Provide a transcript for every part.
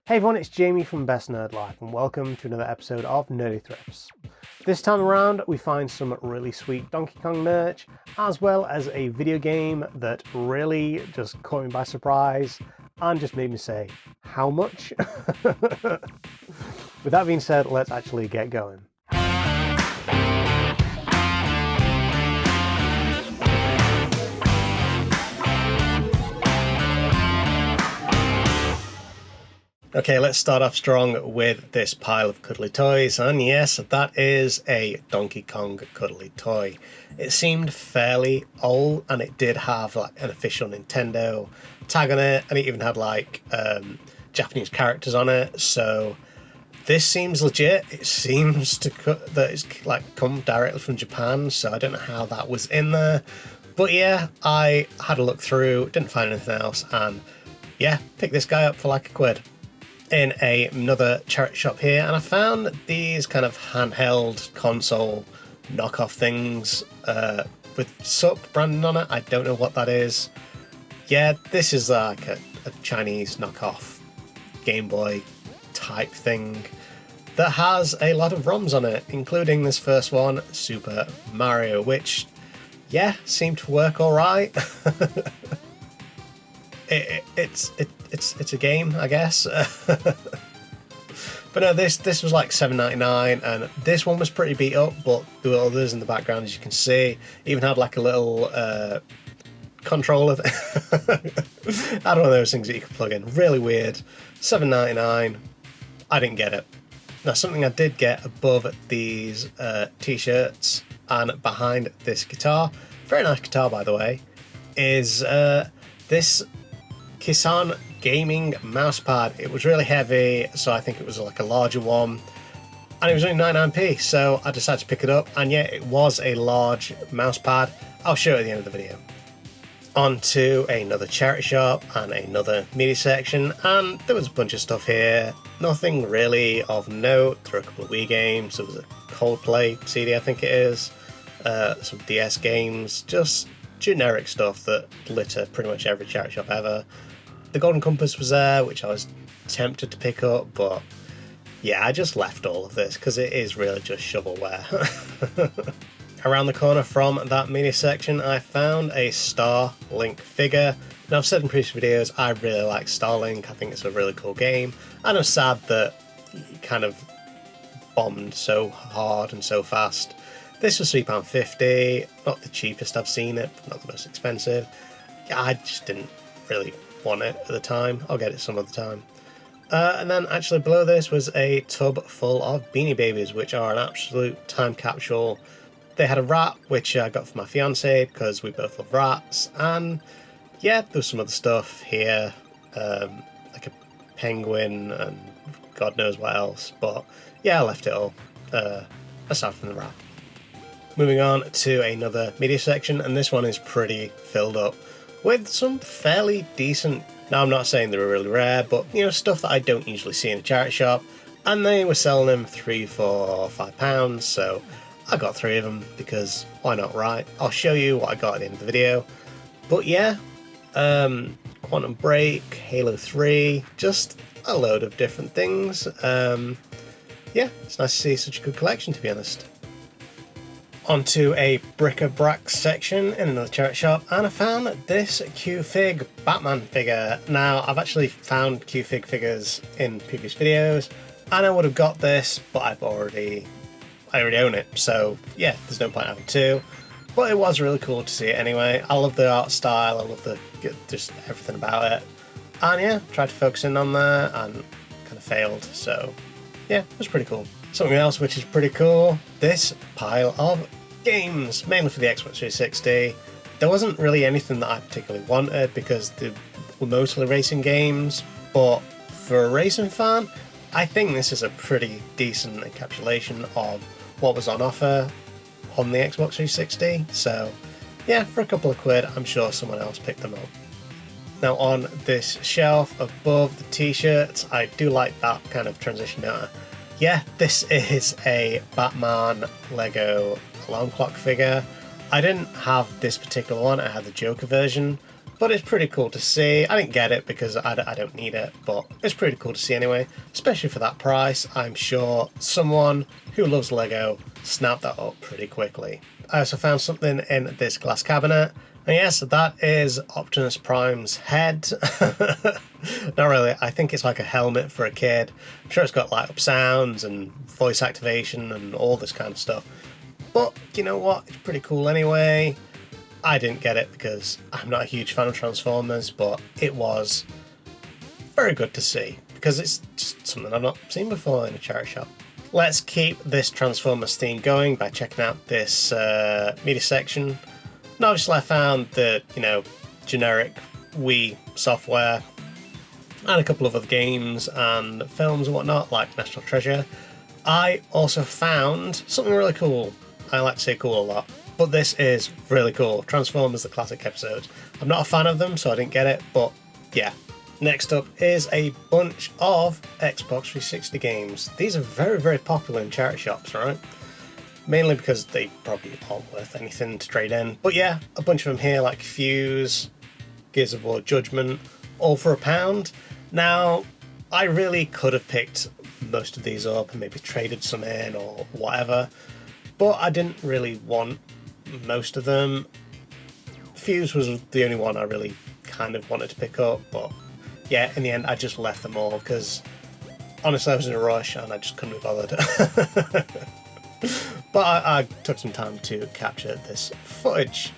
Hey everyone, it's Jamie from BestNerdLife and welcome to another episode of Nerdy Thrifts. This time around we find some really sweet Donkey Kong merch as well as a video game that really just caught me by surprise and just made me say, how much? With that being said, let's actually get going. Okay, let's start off strong with this pile of cuddly toys, and yes, that is a Donkey Kong cuddly toy. It seemed fairly old, and it did have like an official Nintendo tag on it, and it even had like Japanese characters on it, so this seems legit. It seems that it's like come directly from Japan, so I don't know how that was in there. But yeah, I had a look through, didn't find anything else, and yeah, picked this guy up for like £1 in another charity shop here, and I found these kind of handheld console knockoff things with sucked branding on it. I don't know what that is. Yeah, this is like a Chinese knockoff Game Boy type thing that has a lot of ROMs on it, including this first one, Super Mario, which, yeah, seemed to work alright. It's a game, I guess. But no, this was like $7.99, and this one was pretty beat up, but there were others in the background, as you can see. Even had like a little controller. Had one of those things that you could plug in. Really weird. $7.99. I didn't get it. Now, something I did get above these t-shirts and behind this guitar, very nice guitar by the way, is this Kisan gaming mousepad. It was really heavy, so I think it was like a larger one, and it was only 99p, so I decided to pick it up, and yeah, it was a large mousepad. I'll show it at the end of the video. On to another charity shop and another media section, and there was a bunch of stuff here. Nothing really of note. There were a couple of Wii games, there was a Coldplay CD, I think it is, some DS games, just generic stuff that litter pretty much every charity shop ever. The Golden Compass was there, which I was tempted to pick up, but yeah, I just left all of this because it is really just shovelware. Around the corner from that media section, I found a Starlink figure. Now, I've said in previous videos, I really like Starlink. I think it's a really cool game, and I'm sad that it kind of bombed so hard and so fast. This was £3.50, not the cheapest I've seen it, not the most expensive. I just didn't really want it at the time. I'll get it some other time. And then actually below this was a tub full of Beanie Babies, which are an absolute time capsule. They had a rat, which I got for my fiance because we both love rats, and yeah, there was some other stuff here, like a penguin and God knows what else, but yeah, I left it all, aside from the rat. Moving on to another media section, and this one is pretty filled up with some fairly decent, now I'm not saying they were really rare, but you know, stuff that I don't usually see in a charity shop, and they were selling them £3, £4, £5, so I got 3 of them because why not, right? I'll show you what I got at the end of the video. But yeah, Quantum Break, Halo 3, just a load of different things. Yeah, it's nice to see such a good collection, to be honest. Onto a bric-a-brac section in another charity shop, and I found this Q-Fig Batman figure. Now, I've actually found Q-Fig figures in previous videos, and I would have got this, but I already own it, so yeah, there's no point having two. But it was really cool to see it anyway. I love the art style, I love just everything about it. And yeah, tried to focus in on there and kind of failed, so yeah, it was pretty cool. Something else which is pretty cool, this pile of games, mainly for the Xbox 360. There wasn't really anything that I particularly wanted because they were mostly racing games, but for a racing fan, I think this is a pretty decent encapsulation of what was on offer on the Xbox 360, so yeah, for a couple of quid, I'm sure someone else picked them up. Now on this shelf above the t-shirts, I do like that kind of transition out. Yeah, this is a Batman Lego alarm clock figure. I didn't have this particular one, I had the Joker version, but it's pretty cool to see. I didn't get it because I don't need it, but it's pretty cool to see anyway, especially for that price. I'm sure someone who loves Lego snapped that up pretty quickly. I also found something in this glass cabinet, and yes, that is Optimus Prime's head. Not really, I think it's like a helmet for a kid. I'm sure it's got light up sounds and voice activation and all this kind of stuff. But you know what, it's pretty cool anyway. I didn't get it because I'm not a huge fan of Transformers, but it was very good to see because it's just something I've not seen before in a charity shop. Let's keep this Transformers theme going by checking out this media section. And obviously I found the, generic Wii software and a couple of other games and films and whatnot, like National Treasure. I also found something really cool. I like to say cool a lot, but this is really cool. Transformers the Classic episodes. I'm not a fan of them, so I didn't get it, but yeah. Next up is a bunch of Xbox 360 games. These are very, very popular in charity shops, right? Mainly because they probably aren't worth anything to trade in. But yeah, a bunch of them here like Fuse, Gears of War Judgment, all for £1. Now, I really could have picked most of these up and maybe traded some in or whatever, but I didn't really want most of them. Fuse was the only one I really kind of wanted to pick up, but yeah, in the end I just left them all because honestly I was in a rush and I just couldn't be bothered. But I took some time to capture this footage.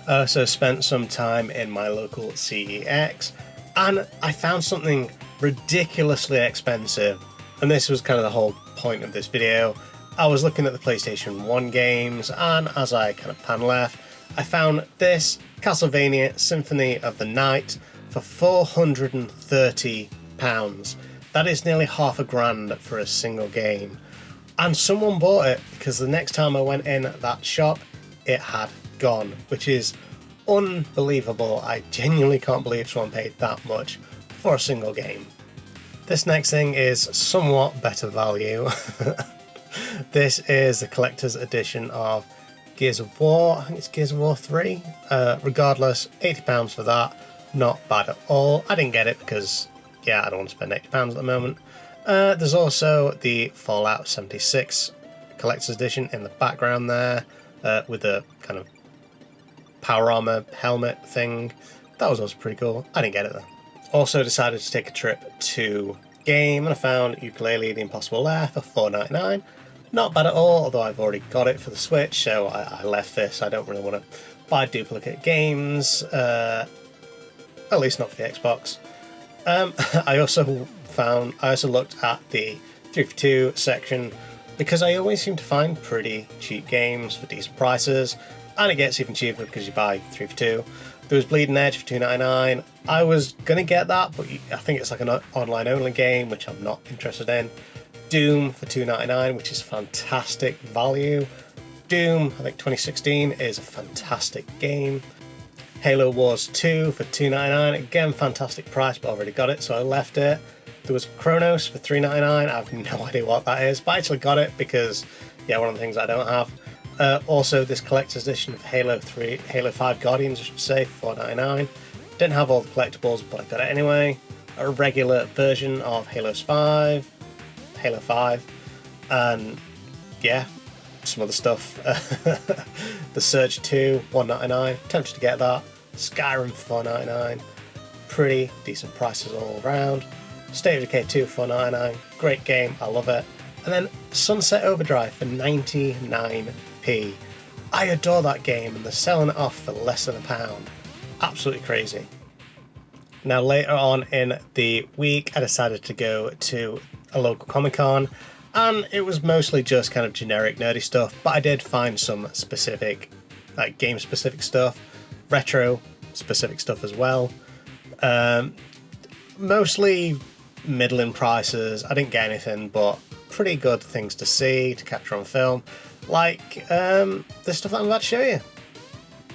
I also spent some time in my local CEX and I found something ridiculously expensive, and this was kind of the whole point of this video. I was looking at the PlayStation 1 games, and as I kind of pan left, I found this Castlevania Symphony of the Night for £430. That is nearly £500 for a single game. And someone bought it because the next time I went in that shop, it had gone, which is unbelievable. I genuinely can't believe someone paid that much for a single game. This next thing is somewhat better value. This is the collector's edition of Gears of War. I think it's Gears of War 3. Regardless, £80 for that. Not bad at all. I didn't get it because, yeah, I don't want to spend £80 at the moment. There's also the Fallout 76 collector's edition in the background there, with the kind of power armor helmet thing. That was also pretty cool. I didn't get it though. Also decided to take a trip to Game and I found Yooka-Laylee: The Impossible Lair for $4.99. Not bad at all, although I've already got it for the Switch, so I left this. I don't really want to buy duplicate games, at least not for the Xbox. I also looked at the 3for2 section because I always seem to find pretty cheap games for decent prices, and it gets even cheaper because you buy 3for2. There was Bleeding Edge for $2.99. I was going to get that, but I think it's like an online only game, which I'm not interested in. Doom for $2.99, which is fantastic value. Doom, I think 2016, is a fantastic game. Halo Wars 2 for $2.99, again fantastic price, but I already got it, so I left it. There was Chronos for $3.99, I have no idea what that is, but I actually got it because, yeah, one of the things I don't have. Also, this collector's edition of Halo 5 Guardians, I should say, for $4.99. Didn't have all the collectibles, but I got it anyway. A regular version of Halo 5, and yeah, some other stuff. The Surge 2, $1.99. Tempted to get that. Skyrim for $4.99. Pretty decent prices all around. State of Decay 2 for $4.99. Great game, I love it. And then Sunset Overdrive for 99p. I adore that game and they're selling it off for less than £1. Absolutely crazy. Now later on in the week I decided to go to a local Comic-Con, and it was mostly just kind of generic nerdy stuff, but I did find some specific, like game specific stuff, retro specific stuff as well. Mostly middling prices. I didn't get anything, but pretty good things to see, to capture on film, like this stuff that I'm about to show you.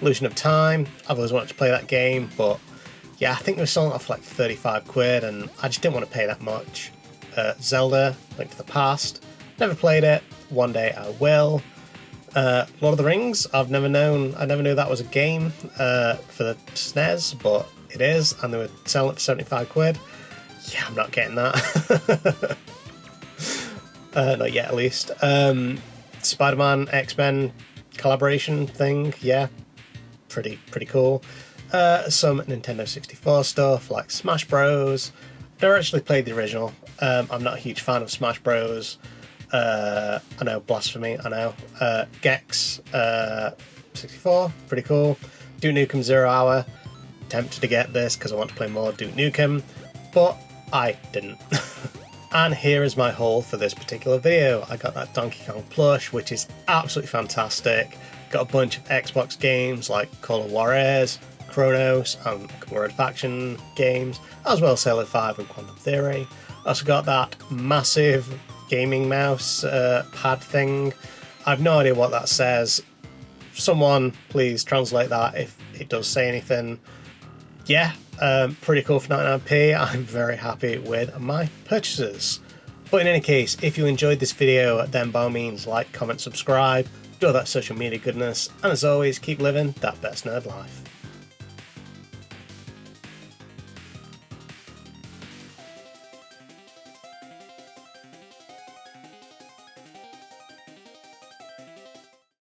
Illusion of Time. I've always wanted to play that game, but yeah, I think they were selling it off like 35 quid and I just didn't want to pay that much. Zelda, Link to the Past. Never played it. One day I will. Lord of the Rings, I never knew that was a game for the SNES, but it is, and they were selling it for 75 quid. Yeah, I'm not getting that. Not yet, at least. Spider-Man, X-Men collaboration thing, yeah, pretty cool. Some Nintendo 64 stuff, like Smash Bros. Never actually played the original. I'm not a huge fan of Smash Bros. I know, blasphemy, I know. Gex 64, pretty cool. Duke Nukem 0 Hour, tempted to get this because I want to play more Duke Nukem, but I didn't. And here is my haul for this particular video. I got that Donkey Kong plush, which is absolutely fantastic. Got a bunch of Xbox games like Call of Juarez, Chronos, and Word Faction games, as well as Halo 5 and Quantum Theory. Also got that massive gaming mouse pad thing. I've no idea what that says. Someone please translate that if it does say anything. Yeah, pretty cool for 99p. I'm very happy with my purchases. But in any case, if you enjoyed this video, then by all means like, comment, subscribe, do all that social media goodness, and as always, keep living that best nerd life.